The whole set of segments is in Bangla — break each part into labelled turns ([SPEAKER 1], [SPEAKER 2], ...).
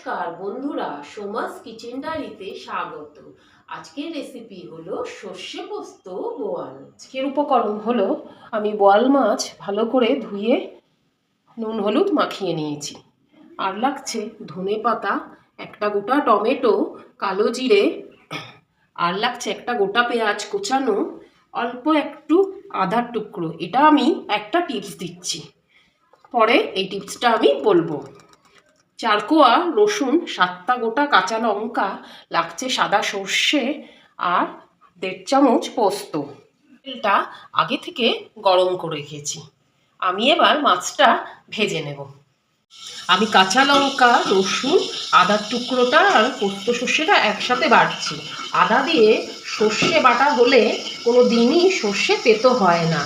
[SPEAKER 1] নমস্কার বন্ধুরা, সোমাস কিচেন ডায়েরিতে স্বাগত। আজকের রেসিপি হলো সর্ষে পোস্ত বোয়াল। আজকের উপকরণ হলো আমি বোয়াল মাছ ভালো করে ধুয়ে নুন হলুদ মাখিয়ে নিয়েছি। আর লাগছে ধনে পাতা, একটা গোটা টমেটো, কালো জিরে, আর লাগছে একটা গোটা পেঁয়াজ কোচানো, অল্প একটু আদার টুকরো। এটা আমি একটা টিপস দিচ্ছি, পরে এই টিপসটা আমি বলবো। 4 কোয়া রসুন, 7টা গোটা কাঁচা লঙ্কা, লাগছে সাদা সর্ষে আর 1.5 চামচ পোস্ত। তেলটা আগে থেকে গরম করে রেখেছি। আমি এবার মাছটা ভেজে নেব। আমি কাঁচা লঙ্কা, রসুন, আদার টুকরোটা আর পোস্ত সর্ষেটা একসাথে বাটছি। আদা দিয়ে সর্ষে বাটা হলে কোনো দিনই সর্ষে তেতো হয় না,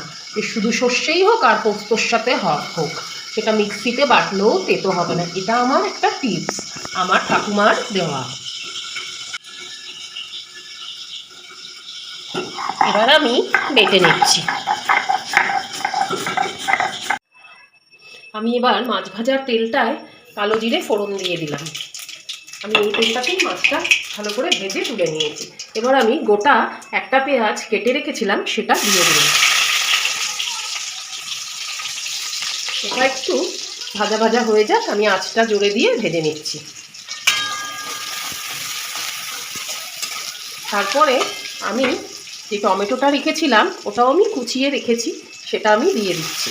[SPEAKER 1] শুধু সর্ষেই হোক আর পোস্তর সাথে হোক, সেটা মিক্সিতে বাটলেও তেতো হবে না। এটা আমার একটা টিপস, আমার ঠাকুমার দেওয়া। এবার আমি বেটে নিচ্ছি। আমি এবার মাছ ভাজার তেলটায় কালো জিরে ফোড়ন দিয়ে দিলাম। আমি এই তেলটাতেই মাছটা ভালো করে ভেজে তুলে নিয়েছি। এবার আমি গোটা একটা পেঁয়াজ কেটে রেখেছিলাম, সেটা দিয়ে দিলাম। এটা একটু ভাজা ভাজা হয়ে যাক, আমি আঁচটা জোরে দিয়ে ভেজে নিচ্ছি। তারপরে আমি যে টমেটোটা রেখেছিলাম ওটাও আমি কুচিয়ে রেখেছি, সেটা আমি দিয়ে দিচ্ছি।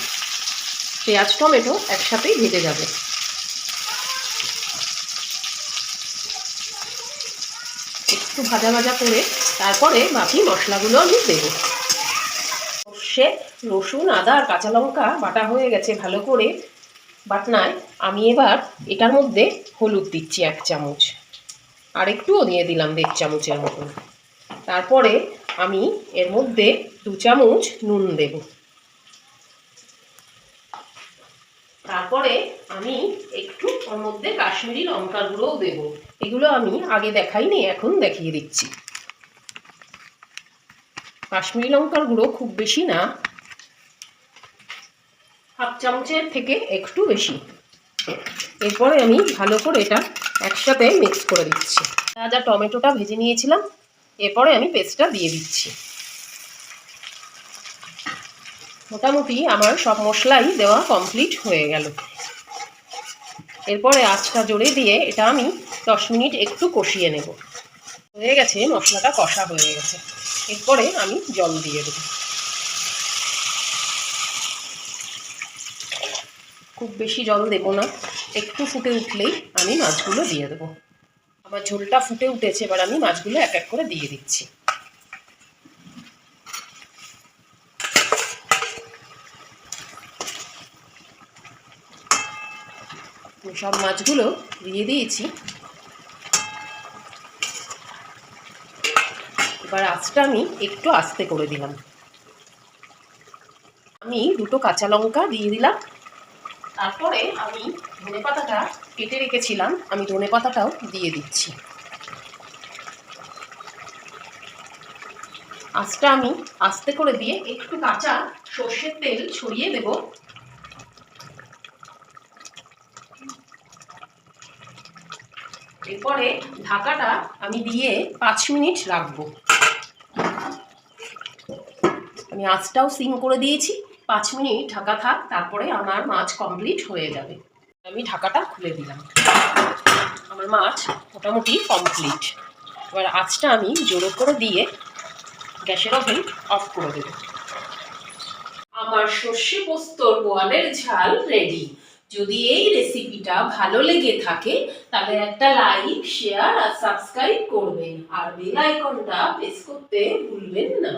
[SPEAKER 1] পেঁয়াজ টমেটো একসাথেই ভেজে যাবে। একটু ভাজা ভাজা করে তারপরে বাকি মশলাগুলো আমি দেবো। সর্ষে, রসুন, আদা আর কাঁচা লঙ্কা বাটা হয়ে গেছে ভালো করে বাটনায়। আমি এবার এটার মধ্যে হলুদ দিচ্ছি 1 চামচ, আর একটুও দিয়ে দিলাম 1.5 চামচের মতন। তারপরে আমি এর মধ্যে 2 চামচ নুন দেব। তারপরে আমি একটু ওর মধ্যে কাশ্মীরি লঙ্কার গুঁড়োও দেব। এগুলো আমি আগে দেখাইনি, এখন দেখিয়ে দিচ্ছি। কাশ্মীরি লঙ্কার গুঁড়ো খুব বেশি না, 1/2 চামচের থেকে একটু বেশি। এরপরে আমি ভালো করে এটা একসাথে মিক্স করে দিচ্ছি। যা টমেটোটা ভেজে নিয়েছিলাম, এরপরে আমি পেস্টটা দিয়ে দিচ্ছি। মোটামুটি আমার সব মশলাই দেওয়া কমপ্লিট হয়ে গেল। এরপরে আঁচটা জোরে দিয়ে এটা আমি 10 মিনিট একটু কষিয়ে নেব। হয়ে গেছে, মশলাটা কষা হয়ে গেছে। এরপরে আমি জল দিয়ে দেব। খুব বেশি জল দেব না, একটু ফুটে উঠলেই আমি মাছগুলো দিয়ে দেবো। আমার ঝোলটা ফুটে উঠেছে, এবার আমি মাছগুলো এক এক করে দিয়ে দিচ্ছি। সব মাছগুলো দিয়ে দিয়েছি। এবার আঁচটা আমি একটু আস্তে করে দিলাম। আমি 2টো কাঁচা লঙ্কা দিয়ে দিলাম। তারপরে আমি ধনেপাতাটা কেটে রেখেছিলাম, আমি ধনেপাতাটাও দিয়ে দিচ্ছি। আঁচটা আমি আস্তে করে দিয়ে একটু কাঁচা সর্ষের তেল ছড়িয়ে দেব। এরপরে ঢাকাটা আমি দিয়ে 5 মিনিট রাখবো। আমি আঁচটাও সিম করে দিয়েছি। 5 মিনিট ঢাকা থাক, তারপরে আমার মাছ কমপ্লিট হয়ে যাবে। আমি ঢাকাটা খুলে দিলাম। আমার মাছ মোটামুটি কমপ্লিট। এবার আঁচটা আমি জোরে করে দিয়ে গ্যাসের ওভেন অফ করে দেব। আমার সর্ষে পোস্তর বোয়ালের ঝাল রেডি। যদি এই রেসিপিটা ভালো লেগে থাকে তাহলে একটা লাইক, শেয়ার আর সাবস্ক্রাইব করবেন, আর বেল আইকনটা প্রেস করতে ভুলবেন না।